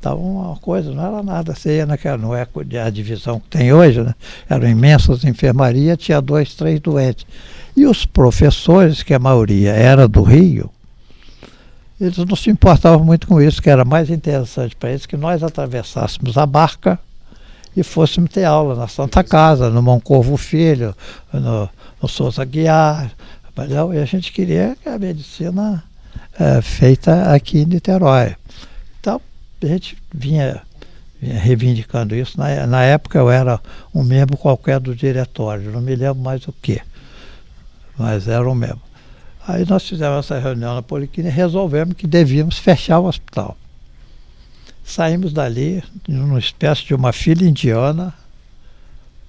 uma coisa, não era nada. Você ia naquela, não é a divisão que tem hoje, né? Eram imensas enfermarias, tinha 2, 3 doentes. E os professores, que a maioria era do Rio, eles não se importavam muito com isso, que era mais interessante para eles que nós atravessássemos a barca e fôssemos ter aula na Santa Casa, no Moncorvo Filho, no Souza Guiar. E a gente queria que a medicina feita aqui em Niterói. Então, a gente vinha reivindicando isso. Na época eu era um membro qualquer do diretório, não me lembro mais o quê, mas era um membro. Aí nós fizemos essa reunião na Policlínica e resolvemos que devíamos fechar o hospital. Saímos dali, numa espécie de uma fila indiana,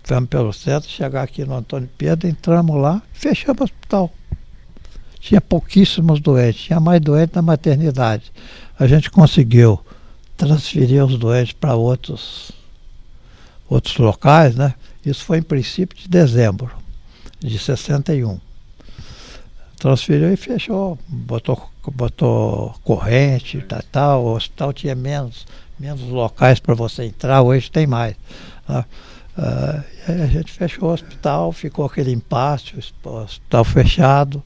fomos pelo centro, chegar aqui no Antônio Pedro, entramos lá, fechamos o hospital. Tinha pouquíssimos doentes, tinha mais doentes na maternidade. A gente conseguiu transferir os doentes para outros locais, né? Isso foi em princípio de dezembro de 61. Transferiu e fechou, botou corrente, tal. O hospital tinha menos locais para você entrar, hoje tem mais. Tá? E aí a gente fechou o hospital, ficou aquele impasse, o hospital fechado.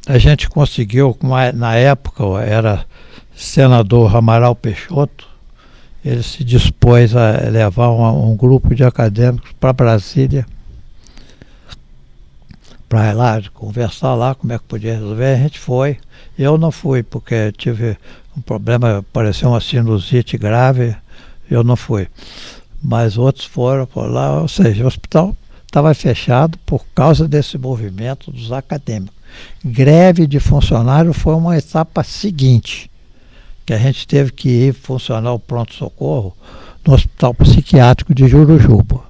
A gente conseguiu, na época era senador Amaral Peixoto, ele se dispôs a levar um grupo de acadêmicos para Brasília, para ir lá conversar lá como é que podia resolver. A gente foi. Eu não fui porque tive um problema, apareceu uma sinusite grave, eu não fui. Mas outros foram por lá, ou seja, o hospital estava fechado por causa desse movimento dos acadêmicos. Greve de funcionário foi uma etapa seguinte, que a gente teve que ir funcionar o pronto-socorro no Hospital Psiquiátrico de Jurujuba.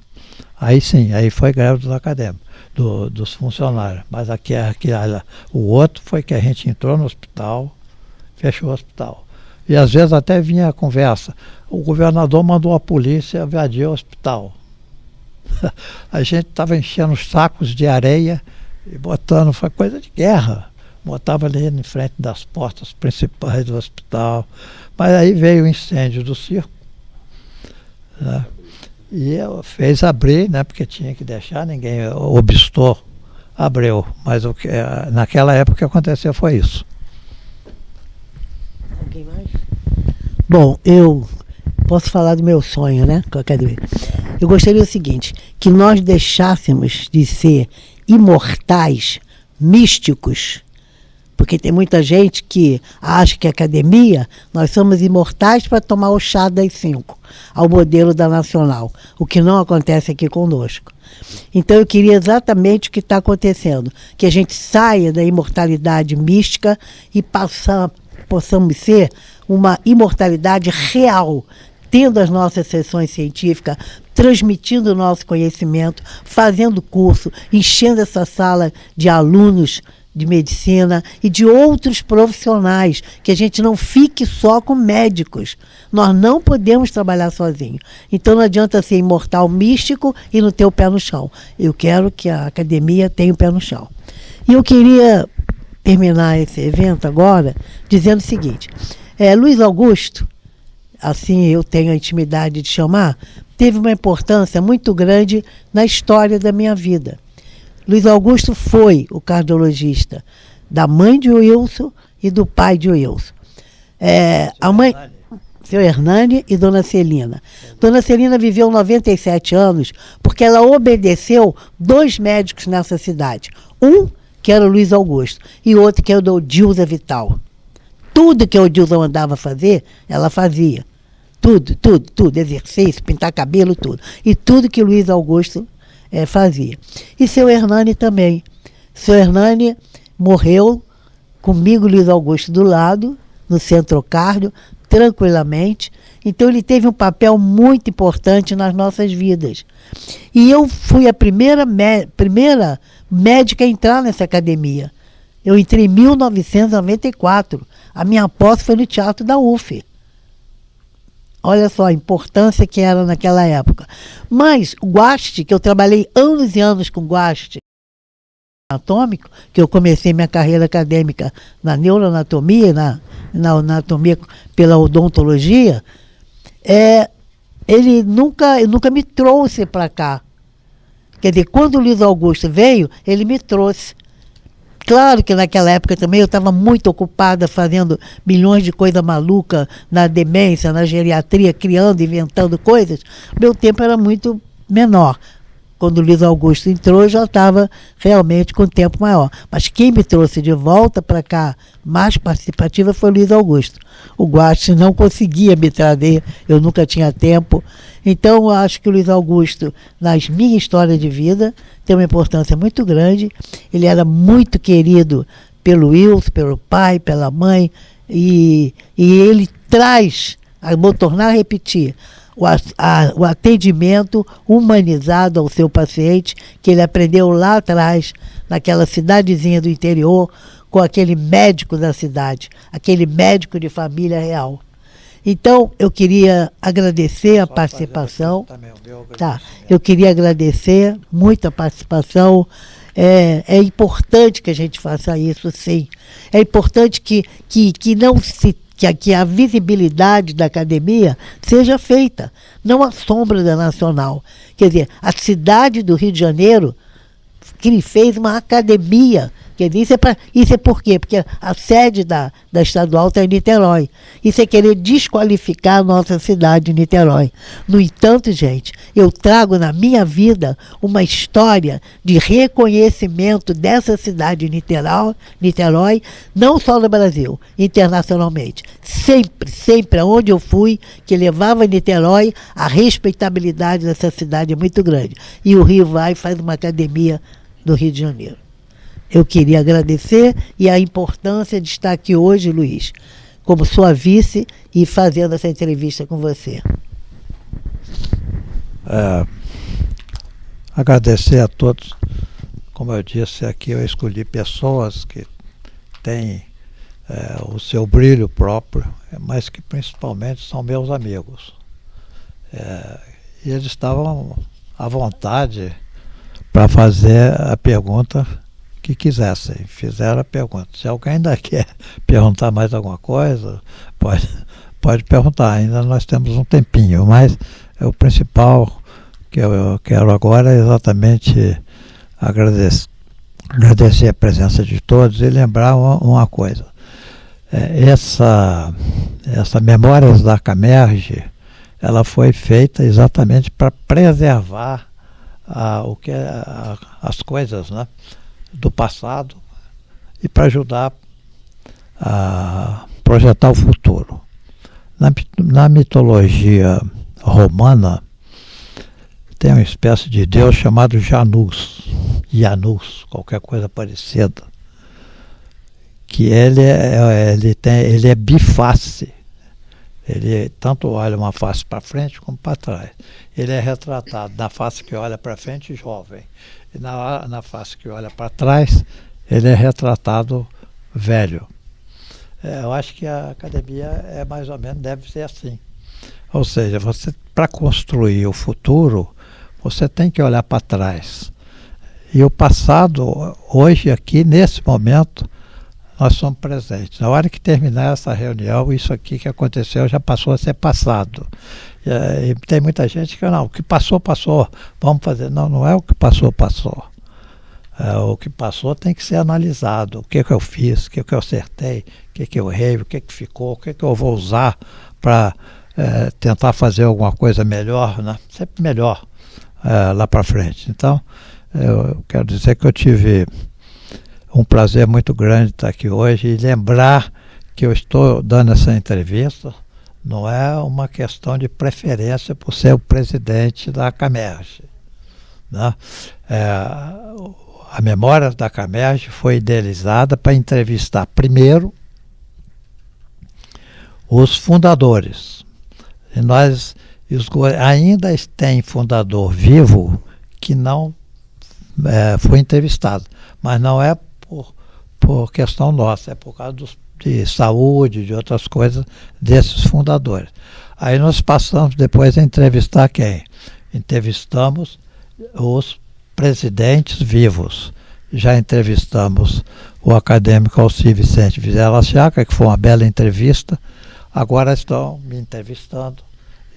Aí sim, aí foi greve dos acadêmicos, dos funcionários. Mas o outro foi que a gente entrou no hospital, fechou o hospital. E às vezes até vinha a conversa, o governador mandou a polícia invadir o hospital. A gente estava enchendo os sacos de areia e botando, foi coisa de guerra. Botava ali em frente das portas principais do hospital. Mas aí veio o incêndio do circo, né? E fez abrir, né? Porque tinha que deixar, ninguém obstou, abriu. Mas naquela época o que aconteceu foi isso. Alguém mais? Bom, eu posso falar do meu sonho, né? Com a academia. Eu gostaria o seguinte, que nós deixássemos de ser imortais, místicos, porque tem muita gente que acha que a academia, nós somos imortais para tomar o chá das 5, ao modelo da Nacional, o que não acontece aqui conosco. Então eu queria exatamente o que está acontecendo, que a gente saia da imortalidade mística e possamos ser uma imortalidade real, tendo as nossas sessões científicas, transmitindo o nosso conhecimento, fazendo curso, enchendo essa sala de alunos de medicina e de outros profissionais, que a gente não fique só com médicos. Nós não podemos trabalhar sozinhos. Então não adianta ser imortal místico e não ter o pé no chão. Eu quero que a academia tenha o pé no chão. E eu queria terminar esse evento agora dizendo o seguinte, Luiz Augusto, assim eu tenho a intimidade de chamar, teve uma importância muito grande na história da minha vida. Luiz Augusto foi o cardiologista da mãe de Wilson e do pai de Wilson. A mãe, seu Hernani e Dona Celina. Dona Celina viveu 97 anos porque ela obedeceu 2 médicos nessa cidade. Um, que era o Luiz Augusto, e outro que era o Dilza Vital. Tudo que o Dilza mandava fazer, ela fazia. Tudo, exercício, pintar cabelo, tudo. E tudo que o Luiz Augusto fazia. E seu Hernani também. Seu Hernani morreu comigo, Luiz Augusto, do lado, no Centro Cardio, tranquilamente. Então ele teve um papel muito importante nas nossas vidas. E eu fui a primeira médica a entrar nessa academia. Eu entrei em 1994. A minha posse foi no Teatro da UF. Olha só a importância que era naquela época. Mas o Guaste, que eu trabalhei anos e anos com Guaste anatômico, que eu comecei minha carreira acadêmica na neuroanatomia, na anatomia pela odontologia, ele nunca me trouxe para cá. Quer dizer, quando o Luiz Augusto veio, ele me trouxe. Claro que naquela época também eu estava muito ocupada fazendo milhões de coisas malucas na demência, na geriatria, criando, inventando coisas. Meu tempo era muito menor. Quando o Luiz Augusto entrou, eu já estava realmente com tempo maior. Mas quem me trouxe de volta para cá, mais participativa, foi o Luiz Augusto. O Guaste não conseguia me trazer, eu nunca tinha tempo. Então, eu acho que o Luiz Augusto, na minha história de vida, tem uma importância muito grande. Ele era muito querido pelo Wilson, pelo pai, pela mãe, e ele traz, vou tornar a repetir, o atendimento humanizado ao seu paciente, que ele aprendeu lá atrás, naquela cidadezinha do interior, com aquele médico da cidade, aquele médico de família real. Então, eu queria agradecer a participação. Tá, eu queria agradecer muito a participação. É importante que a gente faça isso, sim. É importante que não se que a visibilidade da academia seja feita, não a sombra da Nacional. Quer dizer, a cidade do Rio de Janeiro que fez uma academia. Quer dizer, isso é por quê? Porque a sede da estadual está em Niterói. Isso é querer desqualificar a nossa cidade de Niterói. No entanto, gente, eu trago na minha vida uma história de reconhecimento dessa cidade de Niterói, não só no Brasil, internacionalmente. Sempre, aonde eu fui, que levava Niterói, a respeitabilidade dessa cidade é muito grande. E o Rio vai e faz uma academia do Rio de Janeiro. Eu queria agradecer e a importância de estar aqui hoje, Luiz, como sua vice e fazendo essa entrevista com você. Agradecer a todos. Como eu disse aqui, eu escolhi pessoas que têm o seu brilho próprio, mas que principalmente são meus amigos. E eles estavam à vontade para fazer a pergunta que quisessem, fizeram a pergunta. Se alguém ainda quer perguntar mais alguma coisa, pode perguntar, ainda nós temos um tempinho, mas o principal que eu quero agora é exatamente agradecer a presença de todos e lembrar uma coisa. Essa Memórias da Camerge, ela foi feita exatamente para preservar as coisas, né, do passado e para ajudar a projetar o futuro. Na mitologia romana tem uma espécie de deus chamado Janus, qualquer coisa parecida, que ele é biface. Ele tanto olha uma face para frente como para trás. Ele é retratado na face que olha para frente, jovem. E na face que olha para trás, ele é retratado velho. Eu acho que a academia mais ou menos deve ser assim. Ou seja, para construir o futuro, você tem que olhar para trás. E o passado, hoje aqui, nesse momento, nós somos presentes. Na hora que terminar essa reunião, isso aqui que aconteceu já passou a ser passado. E tem muita gente que não, o que passou, passou. Vamos fazer. Não é o que passou, passou. O que passou tem que ser analisado. O que eu fiz, o que eu acertei, o que eu errei, o que ficou, o que eu vou usar para tentar fazer alguma coisa melhor, né? Sempre melhor lá para frente. Então, eu quero dizer que eu tive um prazer muito grande estar aqui hoje e lembrar que eu estou dando essa entrevista, não é uma questão de preferência por ser o presidente da Camerge, né? A Memória da Camerge foi idealizada para entrevistar primeiro os fundadores. E nós ainda tem fundador vivo que não foi entrevistado, mas não é por questão nossa, é por causa de saúde, de outras coisas desses fundadores. Aí nós passamos depois a entrevistar quem? Entrevistamos os presidentes vivos. Já entrevistamos o acadêmico Alci Vicente Vizela Chaca, que foi uma bela entrevista. Agora estão me entrevistando.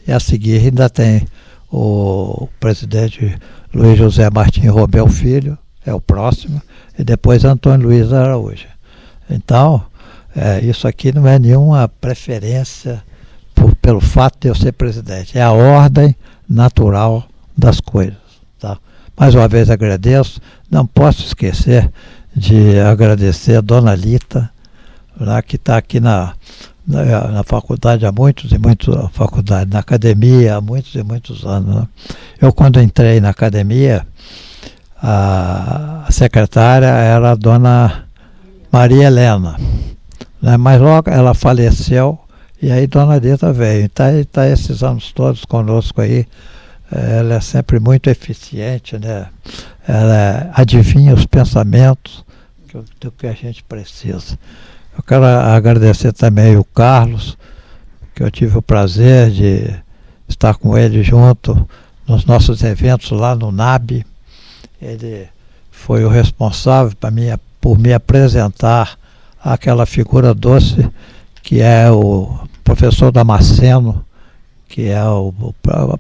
E a seguir ainda tem o presidente Luiz José Martim Romeu Filho, é o próximo, e depois Antônio Luiz Araújo. Então, isso aqui não é nenhuma preferência pelo fato de eu ser presidente, é a ordem natural das coisas. Tá? Mais uma vez agradeço, não posso esquecer de agradecer a dona Lita, lá, que está aqui na faculdade há muitos e muitos faculdades, na academia há muitos e muitos anos. Né? Eu, quando entrei na academia, a secretária era a dona Maria Helena, né? Mas logo ela faleceu e aí dona Lita veio. Está esses anos todos conosco aí. Ela é sempre muito eficiente, né? Ela adivinha os pensamentos do que a gente precisa. Eu quero agradecer também o Carlos, que eu tive o prazer de estar com ele junto nos nossos eventos lá no NAB. Ele foi o responsável por me apresentar aquela figura doce que é o professor Damasceno, que é o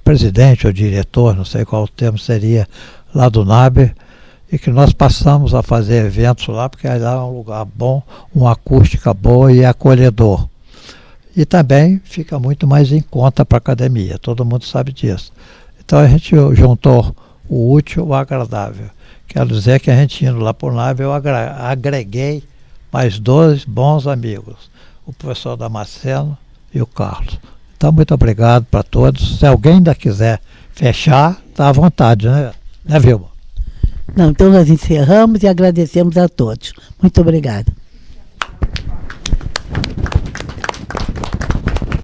presidente ou diretor, não sei qual o termo seria, lá do NAB, e que nós passamos a fazer eventos lá, porque lá é um lugar bom, uma acústica boa e acolhedor. E também fica muito mais em conta para a academia, todo mundo sabe disso. Então a gente juntou o útil ao agradável. Quero dizer que a gente indo lá para o NAB, eu agreguei mais 2 bons amigos, o professor Damasceno e o Carlos. Então, muito obrigado para todos. Se alguém ainda quiser fechar, está à vontade, né, Vilma? Não, então nós encerramos e agradecemos a todos. Muito obrigada.